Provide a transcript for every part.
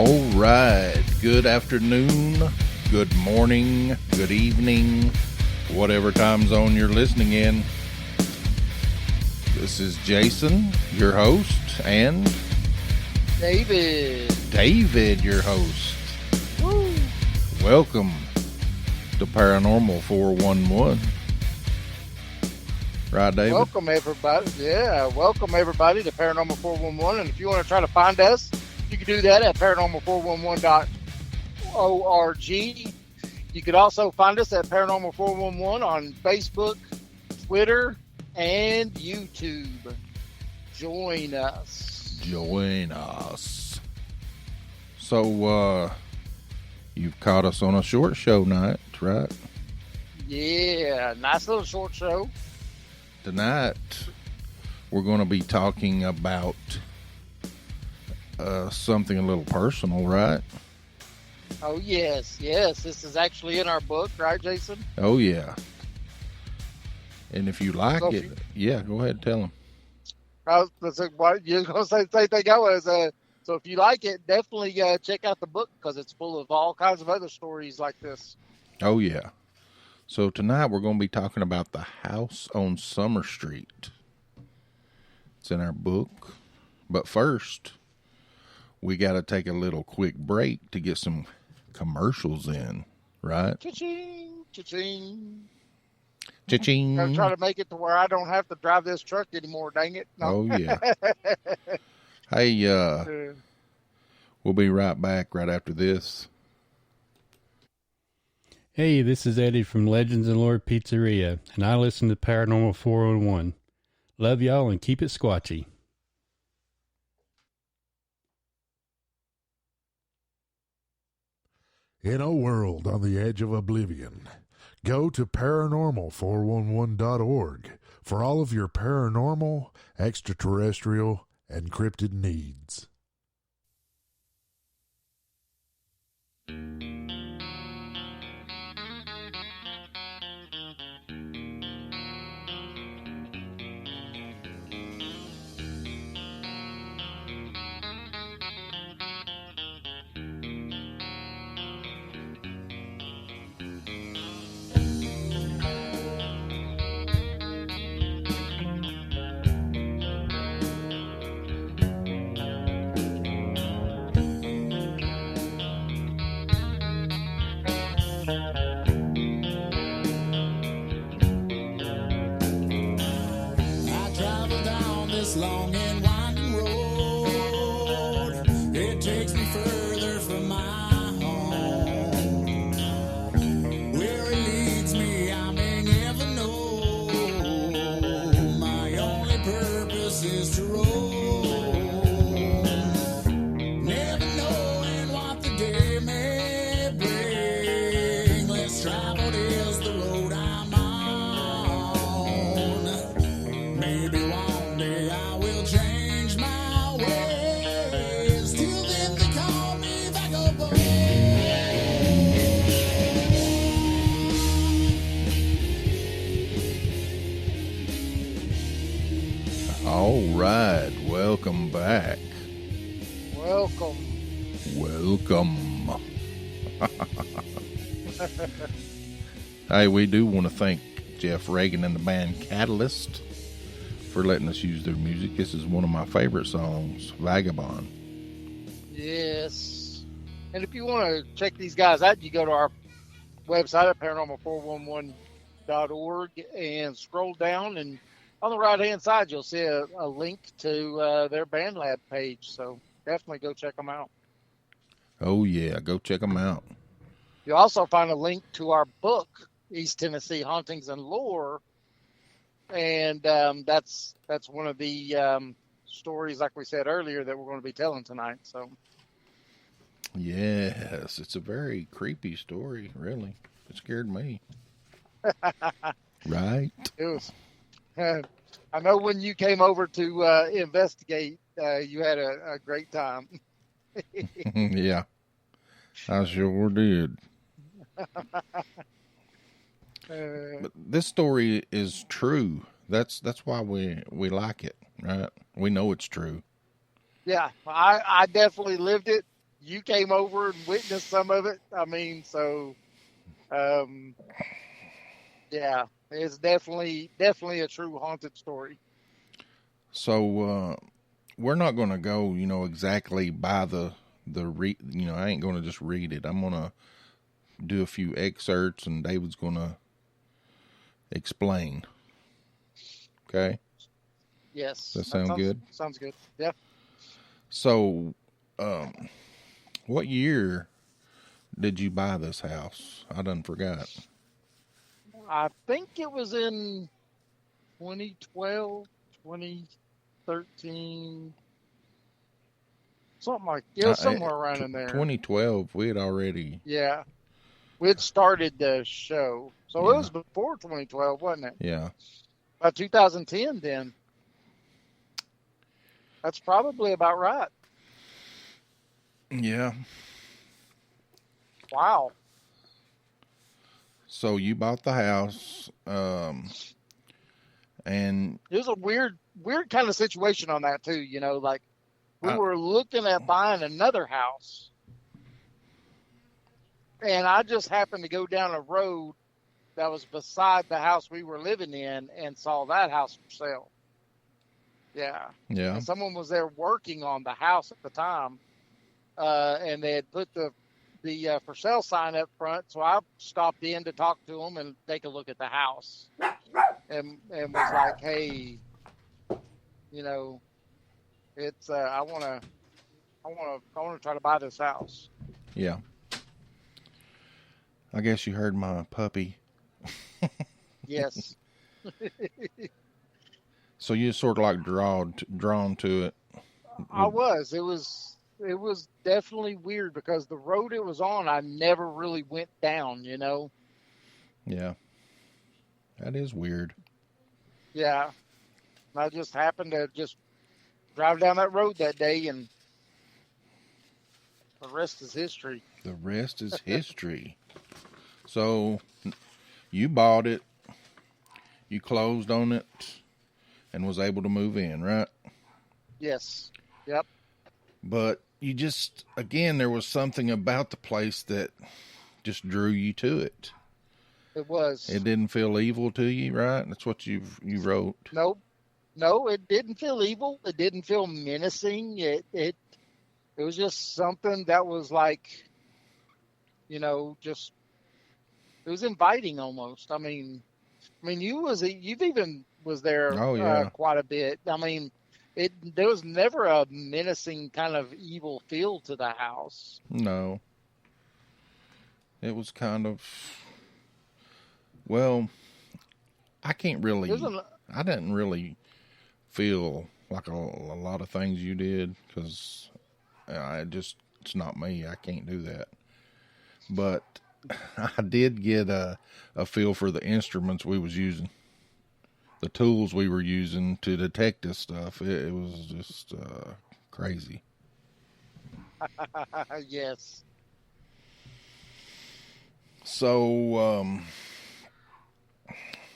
All right. Good afternoon, good morning, good evening, whatever time zone you're listening in. This is Jason, your host, and David, your host. Woo. Welcome to Paranormal 411. Right, David? Welcome everybody. Yeah, welcome everybody to Paranormal 411. And if you want to try to find us, you can do that at paranormal411.org. You could also find us at Paranormal 411 on Facebook, Twitter, and YouTube. Join us. So, you've caught us on a short show night, right? Yeah, nice little short show. Tonight, we're going to be talking about something a little personal, right? Oh, yes. This is actually in our book, right, Jason? Oh, yeah. And if you like it, yeah, go ahead and tell them. I was like, what you're going to say? The same thing I was. So if you like it, definitely check out the book because it's full of all kinds of other stories like this. Oh, yeah. So tonight we're going to be talking about the house on Summer Street. It's in our book. But first, we got to take a little quick break to get some commercials in, right? Cha-ching, cha-ching. Cha-ching. I'm trying to make it to where I don't have to drive this truck anymore, dang it. No. Oh, yeah. Hey, we'll be right back right after this. Hey, this is Eddie from Legends and Lore Pizzeria, and I listen to Paranormal 401. Love y'all and keep it squatchy. In a world on the edge of oblivion, go to paranormal411.org for all of your paranormal, extraterrestrial, and cryptid needs. Long and winding road, it takes me further from my home. Where it leads me, I may never know. My only purpose is to roam, never knowing what the day may bring. Less traveled is the road I'm on. Maybe one day I will change my ways. Till then they call me Vagabond. All right. Welcome back. Welcome. Hey, we do want to thank Jeff Reagan and the band Catalyst for letting us use their music. This is one of my favorite songs, Vagabond. Yes. And if you want to check these guys out, you go to our website at paranormal411.org and scroll down, and on the right-hand side, you'll see a link to their BandLab page. So definitely go check them out. Oh, yeah. Go check them out. You'll also find a link to our book, East Tennessee Hauntings and Lore. And that's one of the stories, like we said earlier, that we're going to be telling tonight. So, yes, it's a very creepy story, really. It scared me. Right? It was. I know when you came over to investigate, you had a great time. Yeah, I sure did. But this story is true. That's why we like it, right? We know it's true. Yeah, I definitely lived it. you came over and witnessed some of it. I mean, so yeah, it's definitely a true haunted story. So we're not going to go, exactly by I ain't going to just read it. I'm going to do a few excerpts, and David's going to explain. Okay? Yes. That sound good? Sounds good. Yeah. So, what year did you buy this house? I done forgot. I think it was in 2012, 2013, something like somewhere around in there. 2012, we had already. Yeah. We had started the show. So it was before 2012, wasn't it? Yeah. About 2010 then. That's probably about right. Yeah. Wow. So you bought the house, and It was a weird kind of situation on that too, like we were looking at buying another house, and I just happened to go down a road that was beside the house we were living in and saw that house for sale. Yeah. Yeah. And someone was there working on the house at the time, and they had put the for sale sign up front. So I stopped in to talk to them and take a look at the house, and was like, hey, it's I want to try to buy this house. Yeah. I guess you heard my puppy. Yes. So you sort of like drawn to it. I was. It was definitely weird because the road it was on, I never really went down, Yeah. That is weird. Yeah. I just happened to just drive down that road that day, and the rest is history. The rest is history. So you bought it, you closed on it, and was able to move in, right? Yes. Yep. But you just, again, there was something about the place that just drew you to it. It was. It didn't feel evil to you, right? That's what you wrote. Nope. No, it didn't feel evil. It didn't feel menacing. It was just something that was like, just, it was inviting almost. I mean, you've even was there Oh, yeah. quite a bit. I mean, there was never a menacing kind of evil feel to the house. No. It was kind of, well, I didn't really feel like a lot of things you did, because it's not me. I can't do that. But I did get a feel for the instruments we was using, the tools we were using to detect this stuff. It was just crazy. Yes. So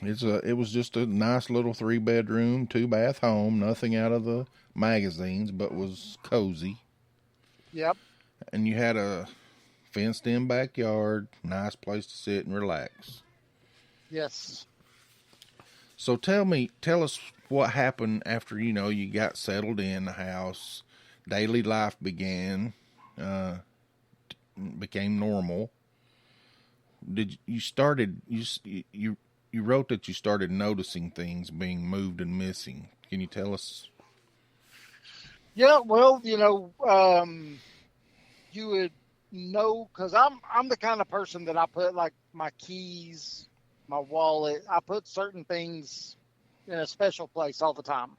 it was just a nice little 3-bedroom, 2-bath home. Nothing out of the magazines, but was cozy. Yep. And you had a fenced-in backyard, nice place to sit and relax. Yes. So tell us what happened after, you got settled in the house, daily life became normal. You wrote that you started noticing things being moved and missing. Can you tell us? Yeah, well, you would know, because I'm the kind of person that I put like my keys, my wallet, I put certain things in a special place all the time.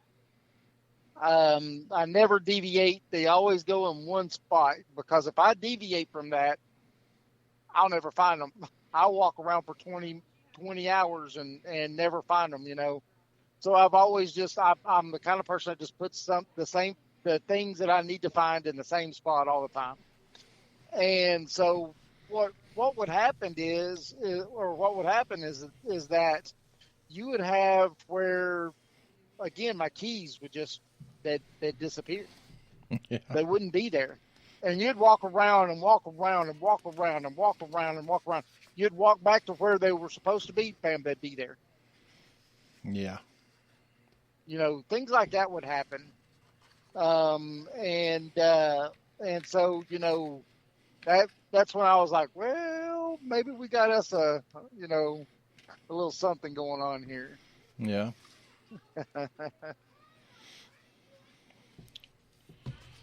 I never deviate. They always go in one spot, because if I deviate from that, I'll never find them. I'll walk around for 20 hours and never find them, So I've always I'm the kind of person that just puts the things that I need to find in the same spot all the time. And so what would happen is that you would have where, again, my keys would they'd disappear. Yeah. They wouldn't be there. and you'd walk around and walk around and walk around and walk around and walk around. You'd walk back to where they were supposed to be, bam, they'd be there. Yeah. You know, things like that would happen. And so, you know, that's when I was like, well, maybe we got us a little something going on here. Yeah.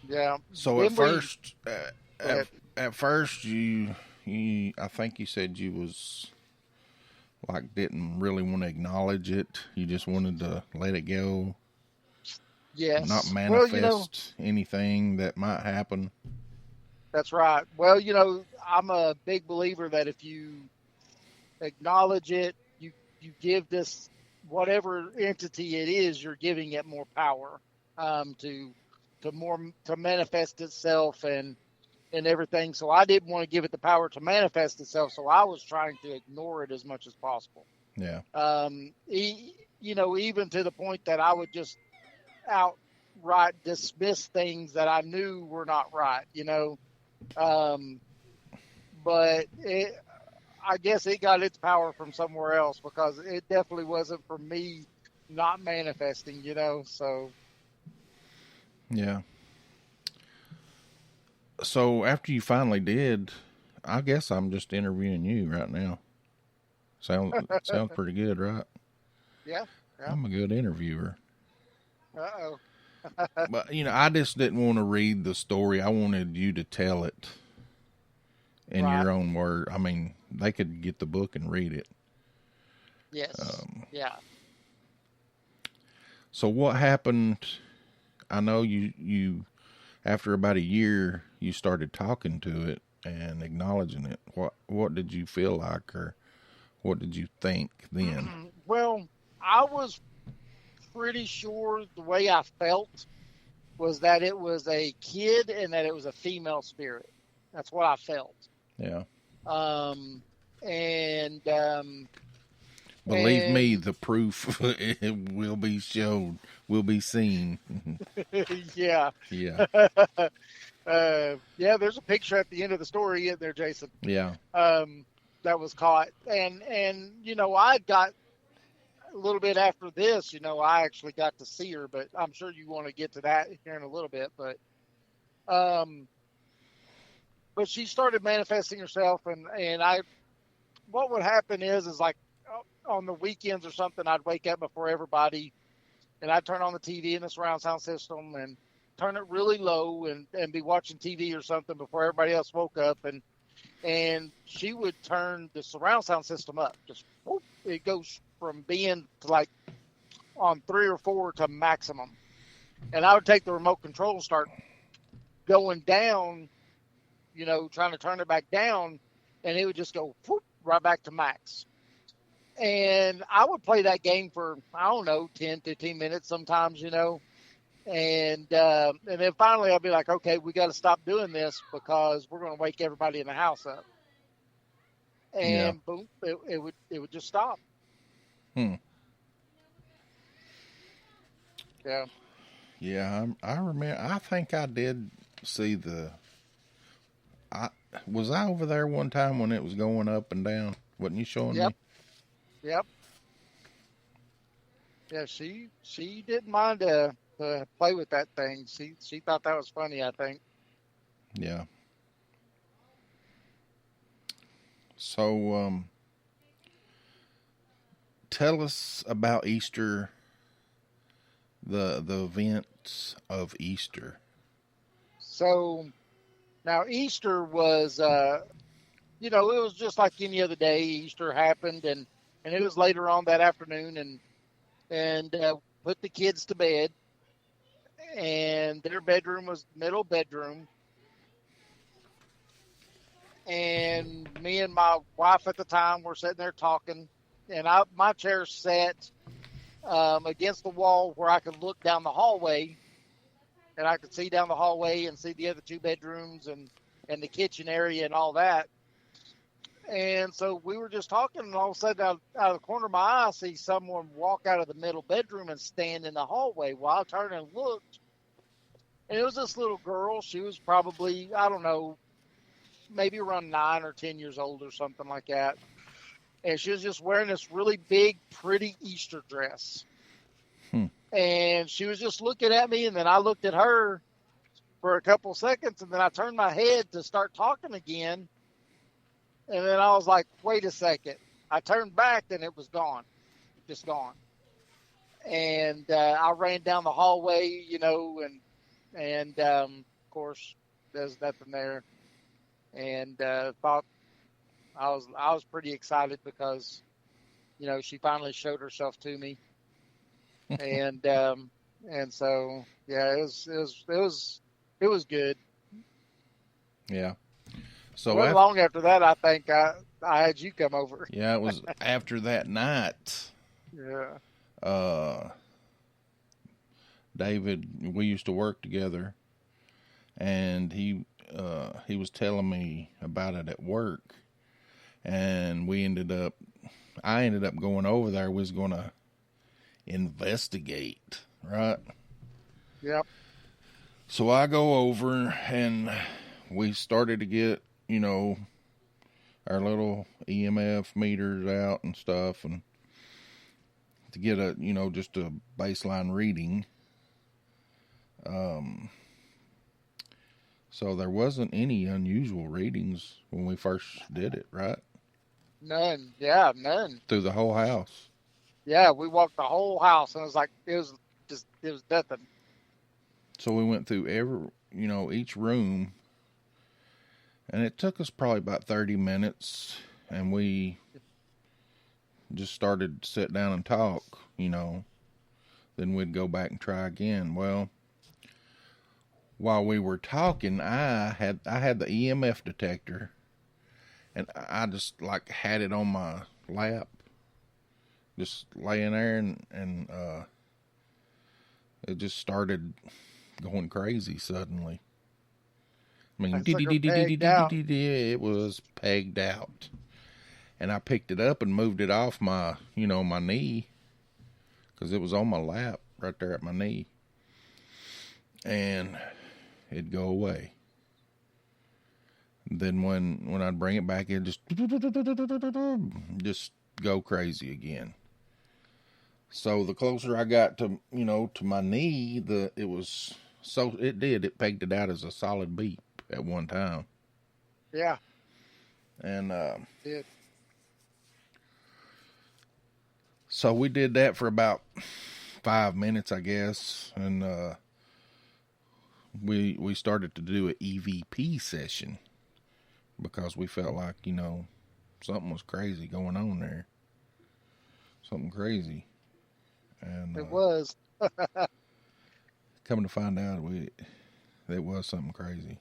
Yeah. So Then at first, at first you, I think you said you was like didn't really want to acknowledge it. You just wanted to let it go, yes. not Well, manifest anything that might happen. that's right. Well, you know, I'm a big believer that if you acknowledge it, you give this whatever entity it is, you're giving it more power to manifest itself and everything. So I didn't want to give it the power to manifest itself. So I was trying to ignore it as much as possible. Yeah. Even to the point that I would just outright dismiss things that I knew were not right, but I guess it got its power from somewhere else, because it definitely wasn't from me not manifesting, so. Yeah. So after you finally did, I guess I'm just interviewing you right now. Sounds pretty good, right? Yeah. I'm a good interviewer. Uh-oh. But, I just didn't want to read the story. I wanted you to tell it in Right. your own word. I mean, they could get the book and read it. Yes. Yeah. So what happened? I know you after about a year, you started talking to it and acknowledging it. What did you feel like, or what did you think then? Well, I was pretty sure the way I felt was that it was a kid and that it was a female spirit. That's what I felt. Yeah. Believe me, the proof will be shown, will be seen. Yeah. Yeah. There's a picture at the end of the story in there, Jason. Yeah. That was caught. And I got a little bit after this, I actually got to see her, but I'm sure you want to get to that here in a little bit. But she started manifesting herself, and what would happen is like on the weekends or something, I'd wake up before everybody, and I'd turn on the TV in the surround sound system and turn it really low and be watching TV or something before everybody else woke up, and she would turn the surround sound system up. Just whoop, it goes from being to like on 3 or 4 to maximum, and I would take the remote control and start going down, trying to turn it back down, and it would just go whoop, right back to max. And I would play that game for, 10, 15 minutes sometimes, and then finally I'd be like, okay, we got to stop doing this because we're going to wake everybody in the house up. And boom, it would just stop. Yeah. Yeah. I remember. I think I did see was I over there one time when it was going up and down? Wasn't you showing me? Yep. Yeah, she didn't mind to play with that thing. She thought that was funny, I think. Yeah. So, tell us about Easter, the events of Easter. So, now Easter was, it was just like any other day. Easter happened, and it was later on that afternoon, and put the kids to bed, and their bedroom was middle bedroom. And me and my wife at the time were sitting there talking, and my chair sat against the wall where I could look down the hallway, and I could see down the hallway and see the other 2 bedrooms and the kitchen area and all that. And so we were just talking, and all of a sudden out of the corner of my eye, I see someone walk out of the middle bedroom and stand in the hallway. Well, I turned and looked, And it was this little girl. She was probably, I don't know, maybe around 9 or 10 years old or something like that. And she was just wearing this really big, pretty Easter dress. And she was just looking at me, and then I looked at her for a couple seconds, and then I turned my head to start talking again. And then I was like, wait a second. I turned back, and it was gone, just gone. And I ran down the hallway, and of course, there's nothing there. And thought I was pretty excited because, she finally showed herself to me. And so yeah, it was good. Yeah. So Not long after that, I think I had you come over. yeah, it was after that night. Yeah. David, we used to work together, and he was telling me about it at work, and I ended up going over there. We was going to investigate, right? Yep. So I go over, and we started to get, our little EMF meters out and stuff, and to get a, just a baseline reading. So there wasn't any unusual readings when we first did it, right? None. Yeah, none. Through the whole house. Yeah, we walked the whole house, and it was like it was nothing. So we went through each room, and it took us probably about 30 minutes, and we just started to sit down and talk, Then we'd go back and try again. Well, while we were talking, I had the EMF detector, and I just had it on my lap, just laying there, and it just started going crazy suddenly. I mean, it was pegged out, and I picked it up and moved it off my, my knee, because it was on my lap right there at my knee, and it'd go away. Then when I'd bring it back, it'd just go crazy again. So the closer I got to, to my knee, it pegged it out as a solid beep at one time. Yeah. And Did. So we did that for about 5 minutes, I guess, and we started to do an EVP session because we felt like, something was crazy going on there. Something crazy. And It was. coming to find out, it was something crazy.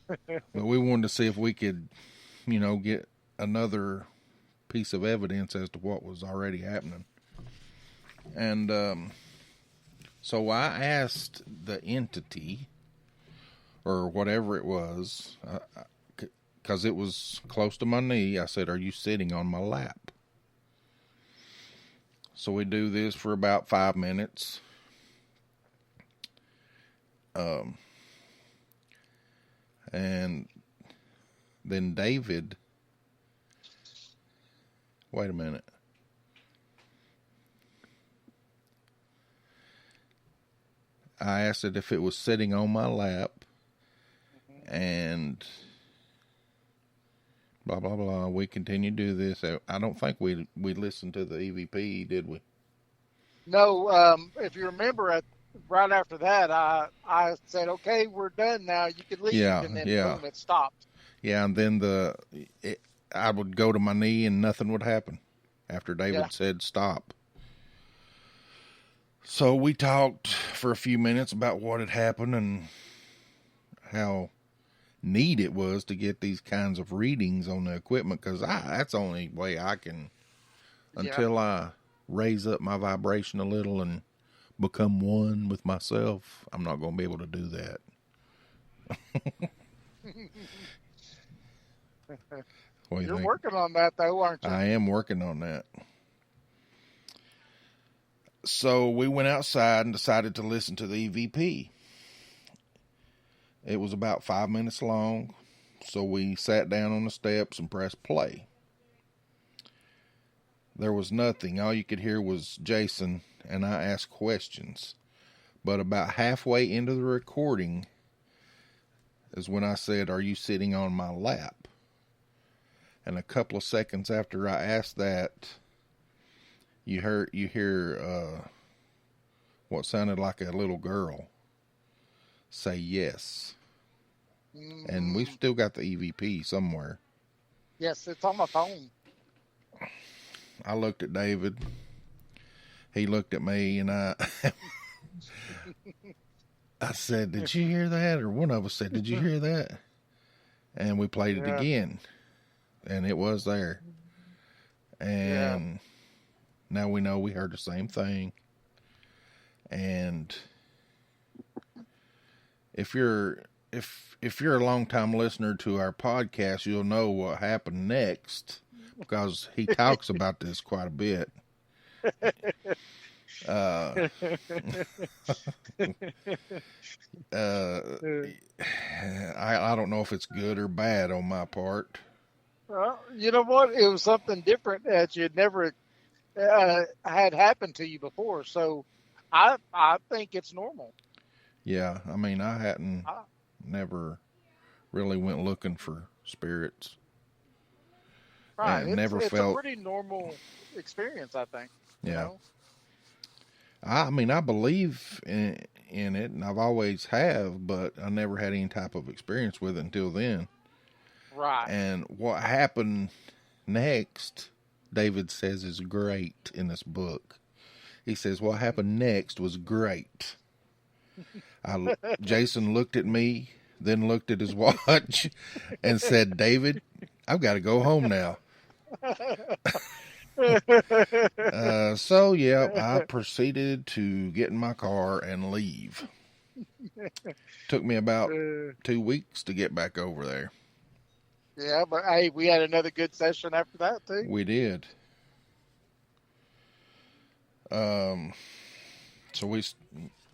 But we wanted to see if we could, get another piece of evidence as to what was already happening. And so I asked the entity, or whatever it was, because it was close to my knee, I said, "Are you sitting on my lap?" So we do this for about 5 minutes. And then David, wait a minute. I asked it if it was sitting on my lap, and blah, blah, blah. We continued to do this. I don't think we listened to the EVP, did we? No, if you remember, right after that, I said, "Okay, we're done now. You can leave." Yeah, and then yeah. boom, it stopped. Yeah, and then I would go to my knee and nothing would happen after David said stop. So we talked for a few minutes about what had happened and how neat it was to get these kinds of readings on the equipment, because that's the only way I can, until I raise up my vibration a little and become one with myself, I'm not going to be able to do that. What do you You're think? working on that, though, aren't you? I am working on that. So we went outside and decided to listen to the EVP. It was about 5 minutes long, so we sat down on the steps and pressed play. There was nothing. All you could hear was Jason, and I asked questions. But about halfway into the recording is when I said, "Are you sitting on my lap?" And a couple of seconds after I asked that, you hear what sounded like a little girl say yes. And we've still got the EVP somewhere. Yes, it's on my phone. I looked at David. He looked at me, and I said, "Did you hear that?" Or one of us said, "Did you hear that?" And we played it again, and it was there. And now we know we heard the same thing. And if you're a long-time listener to our podcast, you'll know what happened next, because he talks about this quite a bit. I don't know if it's good or bad on my part. Well, you know what? It was something different that you'd never had happened to you before. So I think it's normal. Yeah, I mean, I hadn't never really went looking for spirits. Right. And It's a pretty normal experience, I think. Yeah. You know? I mean, I believe in it, and I've always have, but I never had any type of experience with it until then. Right. And what happened next, David says, is great in this book. He says, what happened next was great. Jason looked at me, then looked at his watch, and said, "David, I've got to go home now." So, I proceeded to get in my car and leave. Took me about 2 weeks to get back over there. Yeah, but hey, we had another good session after that, too. We did. So we,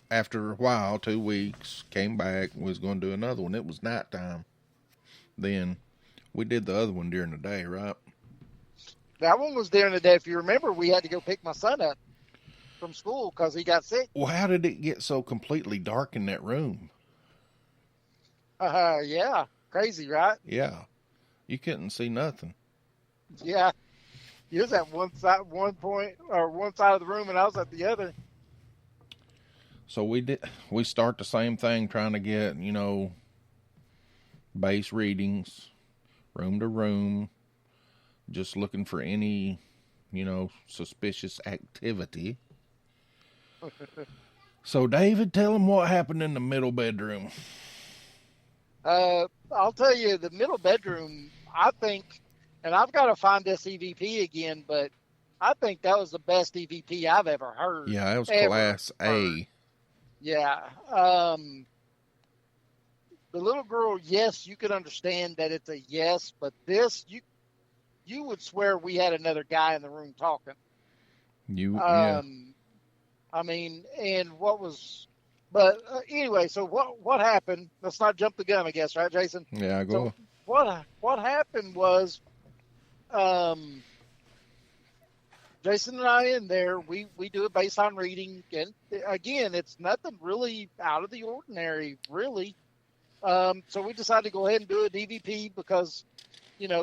after a while, 2 weeks, came back, was going to do another one. It was nighttime. Then we did the other one during the day, right? That one was during the day. If you remember, we had to go pick my son up from school because he got sick. Well, how did it get so completely dark in that room? Yeah. Crazy, right? Yeah. You couldn't see nothing. Yeah. You was at one side of the room, and I was at the other. So we start the same thing, trying to get, base readings, room to room, just looking for any, suspicious activity. So, David, tell him what happened in the middle bedroom. I'll tell you, the middle bedroom, I think, and I've got to find this EVP again, but I think that was the best EVP I've ever heard. Yeah, it was ever Class A. heard. Yeah. The little girl, yes, you could understand that it's a yes, but this, you would swear we had another guy in the room talking. Yeah. I mean, and what was, but anyway, so what happened? Let's not jump the gun, I guess, right, Jason? Yeah, go. So what happened was, Jason and I in there, we do a baseline reading, and again, it's nothing really out of the ordinary, really. So we decided to go ahead and do a DVP because,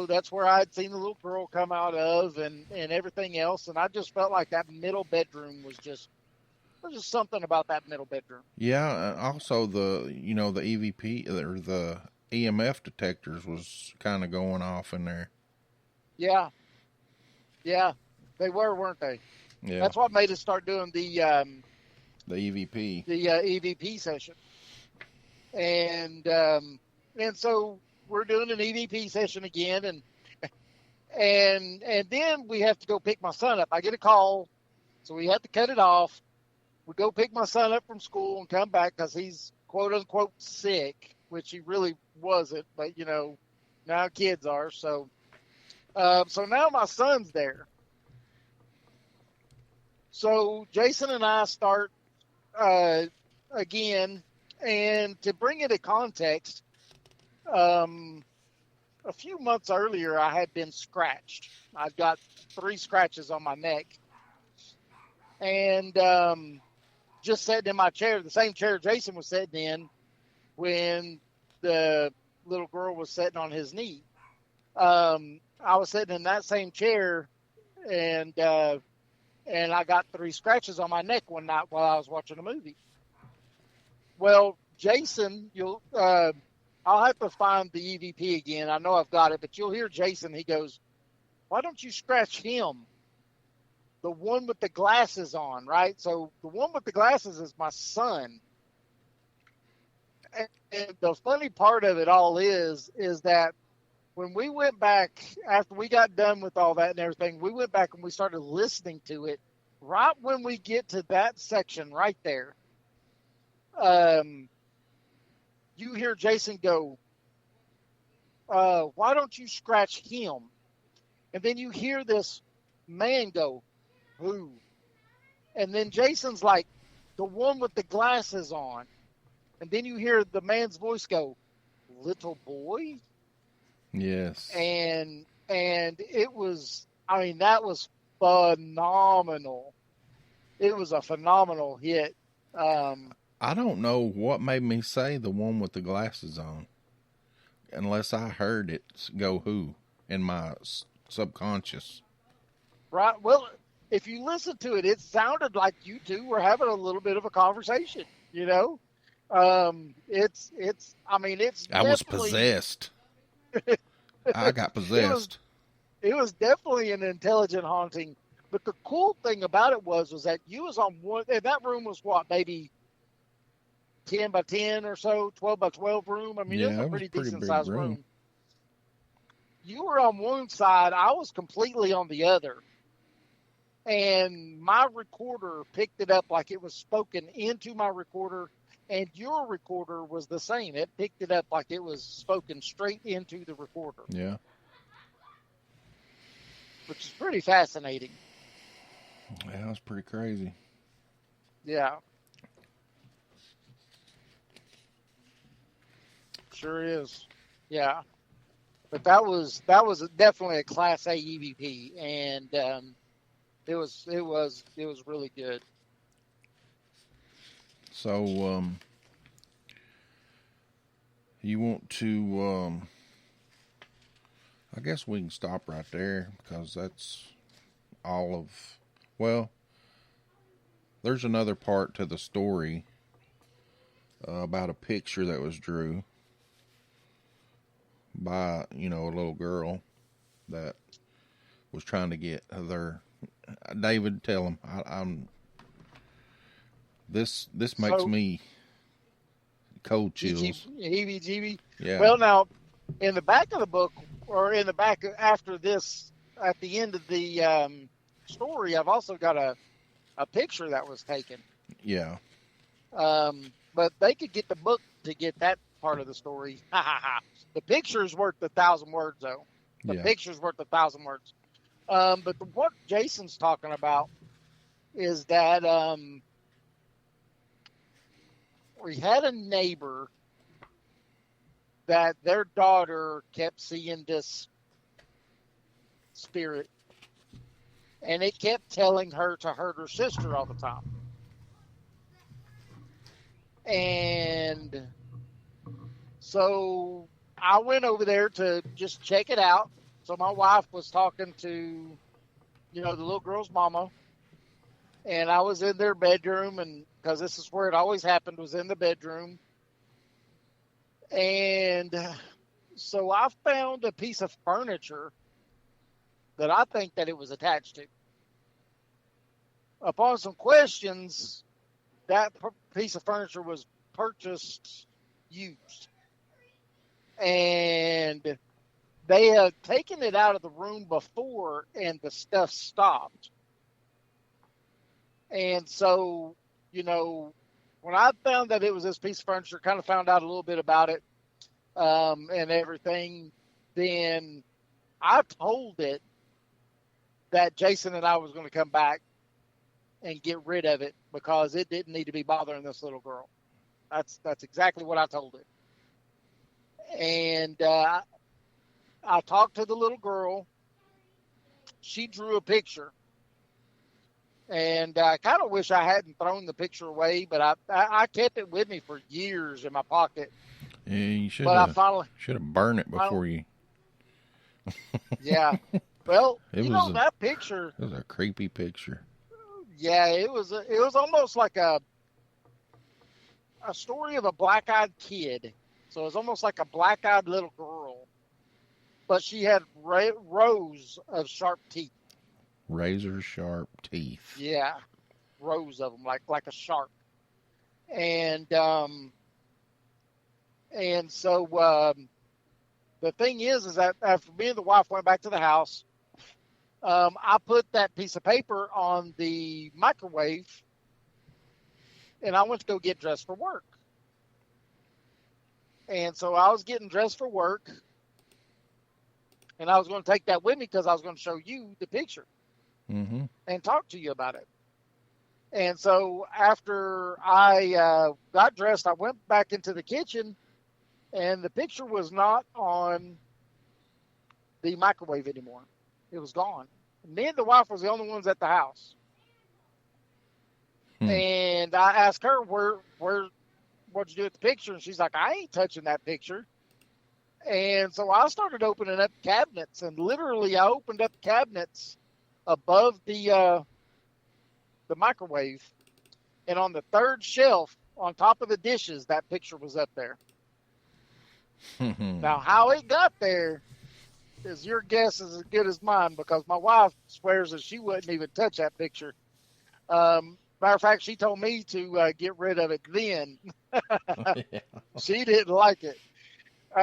that's where I'd seen the little girl come out of and everything else. And I just felt like that middle bedroom was just something about that middle bedroom. Yeah. Also the EVP or the EMF detectors was kind of going off in there. Yeah. Yeah. They were, weren't they? Yeah. That's what made us start doing the EVP. The EVP session. And so we're doing an EVP session again, and then we have to go pick my son up. I get a call, so we have to cut it off. We go pick my son up from school and come back because he's quote unquote sick, which he really wasn't, but now kids are. So now my son's there, So Jason and I start again, and to bring it in context, a few months earlier, I had been scratched. I'd got 3 scratches on my neck, and just sitting in my chair, the same chair Jason was sitting in when the little girl was sitting on his knee. I was sitting in that same chair, and I got 3 scratches on my neck one night while I was watching a movie. Well, Jason, I'll have to find the EVP again. I know I've got it, but you'll hear Jason. He goes, "Why don't you scratch him? The one with the glasses on," right? So the one with the glasses is my son. And the funny part of it all is that when we went back, after we got done with all that and everything, we went back and we started listening to it. Right when we get to that section right there, you hear Jason go, "Why don't you scratch him?" And then you hear this man go, "Who?" And then Jason's like, "The one with the glasses on." And then you hear the man's voice go, "Little boy?" Yes. And it was, I mean, that was phenomenal. It was a phenomenal hit. I don't know what made me say the one with the glasses on, unless I heard it go "who" in my subconscious. Right. Well, if you listen to it, it sounded like you two were having a little bit of a conversation, you know? It's I was possessed. I got possessed. It was definitely an intelligent haunting. But the cool thing about it was that you was on one, and that room was what, maybe 10 by 10 or so, 12 by 12 room. I mean, Yeah, it was it a was pretty a pretty decent big sized room. room. You were on one side, I was completely on the other. And my recorder picked it up like it was spoken into my recorder, and your recorder was the same. It picked it up like it was spoken straight into the recorder, Yeah. which is pretty fascinating. Yeah, that was pretty crazy. Yeah. Sure is. Yeah. But that was definitely a Class A EVP, and it was really good. So, you want to, I guess we can stop right there because that's all of, well, there's another part to the story about a picture that was drew by, a little girl that was trying to get their, David, tell him, I'm this makes me cold chills. Heebie-jeebie. Yeah. Well, now, in the back of the book, or in the back after this, at the end of the story, I've also got a picture that was taken. Yeah. But they could get the book to get that part of the story. The picture's worth 1,000 words, though. The picture's worth 1,000 words. But what Jason's talking about is that we had a neighbor that their daughter kept seeing this spirit, and it kept telling her to hurt her sister all the time. And so I went over there to just check it out. So my wife was talking to, the little girl's mama, and I was in their bedroom, and because this is where it always happened, was in the bedroom. And so I found a piece of furniture that I think that it was attached to. Upon some questions, that piece of furniture was purchased used. And they had taken it out of the room before, and the stuff stopped. And so, when I found that it was this piece of furniture, kind of found out a little bit about it and everything, then I told it that Jason and I was going to come back and get rid of it because it didn't need to be bothering this little girl. That's exactly what I told it. And I talked to the little girl. She drew a picture. And I kind of wish I hadn't thrown the picture away, but I kept it with me for years in my pocket. Yeah, you should But I have finally, burned it before you. yeah. Well, It you was know, that picture, It was a creepy picture. yeah, it was almost like a story of a black-eyed kid. So it was almost like a black-eyed little girl, but she had rows of sharp teeth. Razor sharp teeth. Yeah, rows of them, like a shark. And so the thing is that after me and the wife went back to the house, I put that piece of paper on the microwave, and I went to go get dressed for work. And so I was getting dressed for work, and I was going to take that with me because I was going to show you the picture. Mm-hmm. And talk to you about it. And so after I got dressed, I went back into the kitchen, and the picture was not on the microwave anymore. It was gone. Me and the wife was the only ones at the house. And I asked her, what'd you do with the picture? And she's like, I ain't touching that picture. And so I started opening up cabinets, and literally I opened up cabinets above the microwave, and on the third shelf on top of the dishes, that picture was up there. Now, how it got there is your guess is as good as mine, because my wife swears that she wouldn't even touch that picture. Matter of fact, she told me to get rid of it then. Yeah. She didn't like it. So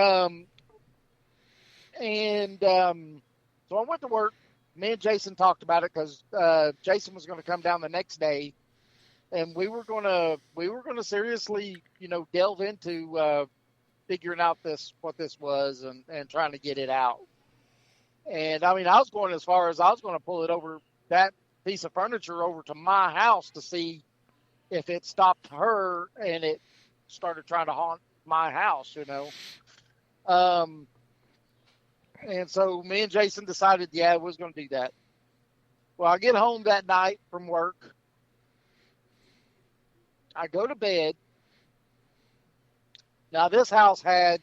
I went to work. Me and Jason talked about it because Jason was going to come down the next day, and we were going to seriously, delve into figuring out what this was and trying to get it out. And I mean, I was going as far as I was going to pull it over, that piece of furniture over to my house to see if it stopped her and it started trying to haunt my house, And so me and Jason decided, we was going to do that. Well, I get home that night from work. I go to bed. Now, this house had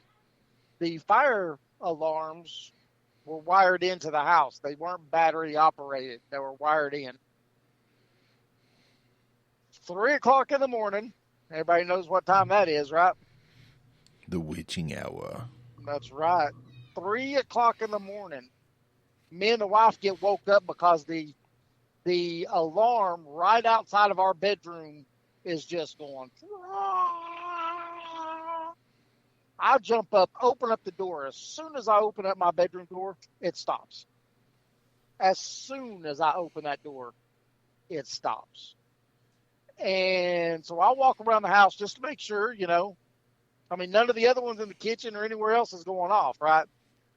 the fire alarms were wired into the house. They weren't battery operated. They were wired in. 3:00 in the morning. Everybody knows what time that is, right? The witching hour. That's right. 3:00 in the morning. Me and the wife get woke up because the alarm right outside of our bedroom is just going. I jump up, open up the door. As soon as I open up my bedroom door, it stops. As soon as I open that door, it stops. And so I walk around the house just to make sure, I mean, none of the other ones in the kitchen or anywhere else is going off, right?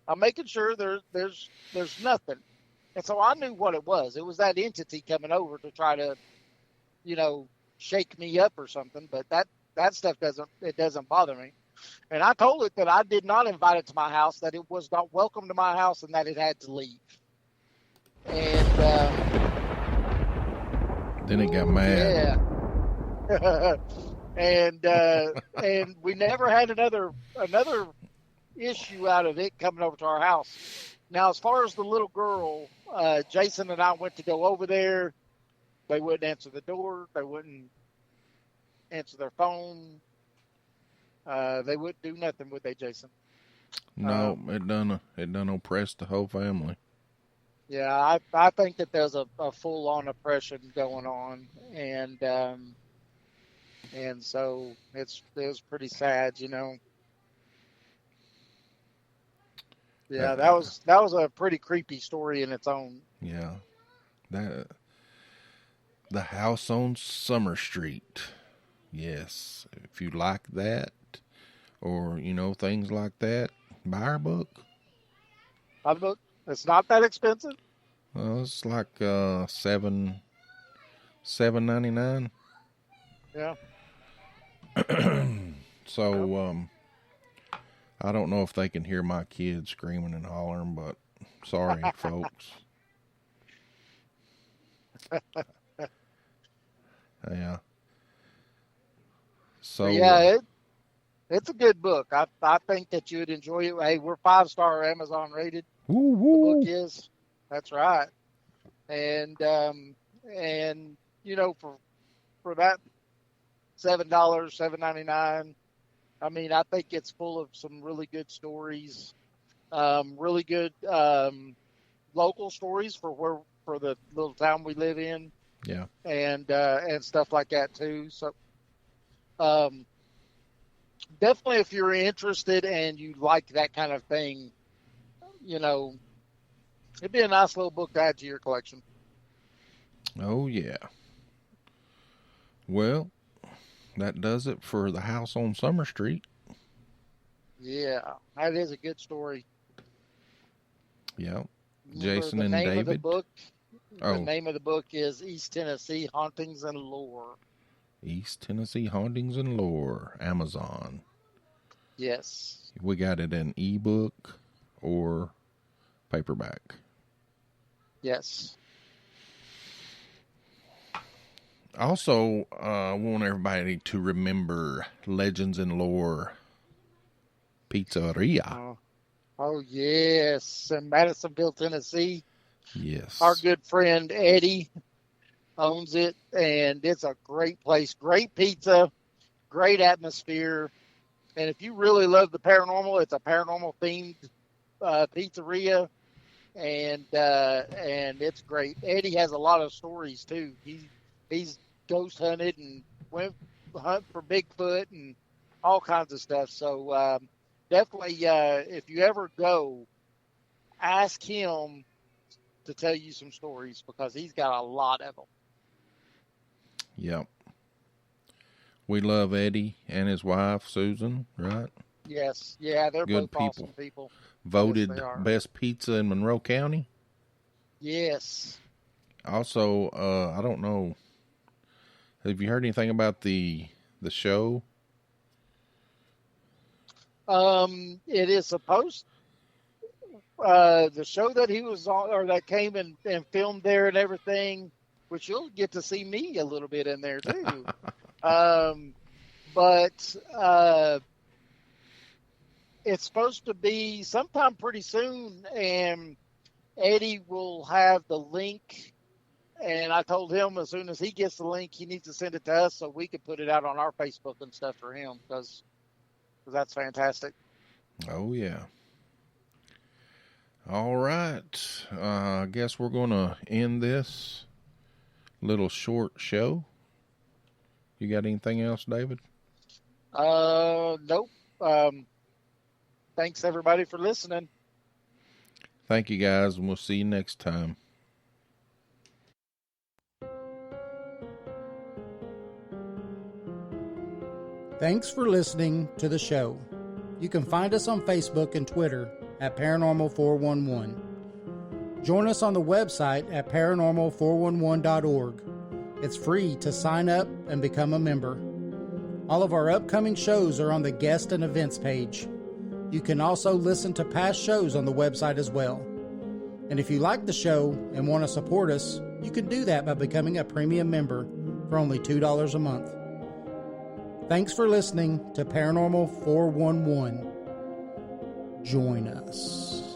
I'm making sure there's nothing. And so I knew what it was. It was that entity coming over to try to, shake me up or something. But that stuff doesn't bother me. And I told it that I did not invite it to my house, that it was not welcome to my house, and that it had to leave. And then it got mad. Yeah. And we never had another issue out of it coming over to our house. Now, as far as the little girl, Jason and I went to go over there. They wouldn't answer the door. They wouldn't answer their phone. They wouldn't do nothing, would they, Jason? No, it done oppressed the whole family. Yeah, I think that there's a full-on oppression going on, and so it was pretty sad, Yeah, that was a pretty creepy story in its own. Yeah, the house on Summer Street. Yes, if you like that, or things like that, buy our book. Buy the book. It's not that expensive. Well, it's like $7 $7.99. Yeah. So, I don't know if they can hear my kids screaming and hollering, but sorry, folks. Yeah. So, Yeah, it's a good book. I think that you'd enjoy it. Hey, we're 5-star Amazon rated. woo, The woo. book is. That's right. And you know, for that $7.99, I mean, I think it's full of some really good stories, really good local stories for the little town we live in, Yeah. and stuff like that too. So definitely, if you're interested and you like that kind of thing, you know, it'd be a nice little book to add to your collection. Oh, yeah. Well, that does it for The House on Summer Street. Yeah, that is a good story. Yeah. Remember Jason the and name of the David. book? Oh. The name of the book is East Tennessee Hauntings and Lore. East Tennessee Hauntings and Lore, Amazon. Yes. We got it in ebook or paperback. Yes. Also, I want everybody to remember Legends and Lore Pizzeria. Oh, yes. In Madisonville, Tennessee. Yes. Our good friend Eddie owns it, and it's a great place. Great pizza, great atmosphere. And if you really love the paranormal, it's a paranormal themed pizzeria, and it's great. Eddie has a lot of stories too. He's ghost hunted and went hunt for Bigfoot and all kinds of stuff. So definitely, if you ever go, ask him to tell you some stories because he's got a lot of them. Yep. We love Eddie and his wife, Susan, right? Yes. Yeah, they're Good both awesome people. Voted Yes, they are. best pizza in Monroe County. Yes. Also, I don't know. Have you heard anything about the show? It is supposed the show that he was on, or that came and filmed there and everything, which you'll get to see me a little bit in there too. But it's supposed to be sometime pretty soon, and Eddie will have the link. And I told him as soon as he gets the link, he needs to send it to us so we can put it out on our Facebook and stuff for him because that's fantastic. Oh, yeah. All right. I guess we're going to end this little short show. You got anything else, David? Nope. Thanks everybody for listening. Thank you, guys, and we'll see you next time. Thanks for listening to the show. You can find us on Facebook and Twitter at Paranormal411. Join us on the website at paranormal411.org. It's free to sign up and become a member. All of our upcoming shows are on the guest and events page. You can also listen to past shows on the website as well. And if you like the show and want to support us, you can do that by becoming a premium member for only $2 a month. Thanks for listening to Paranormal 411. Join us.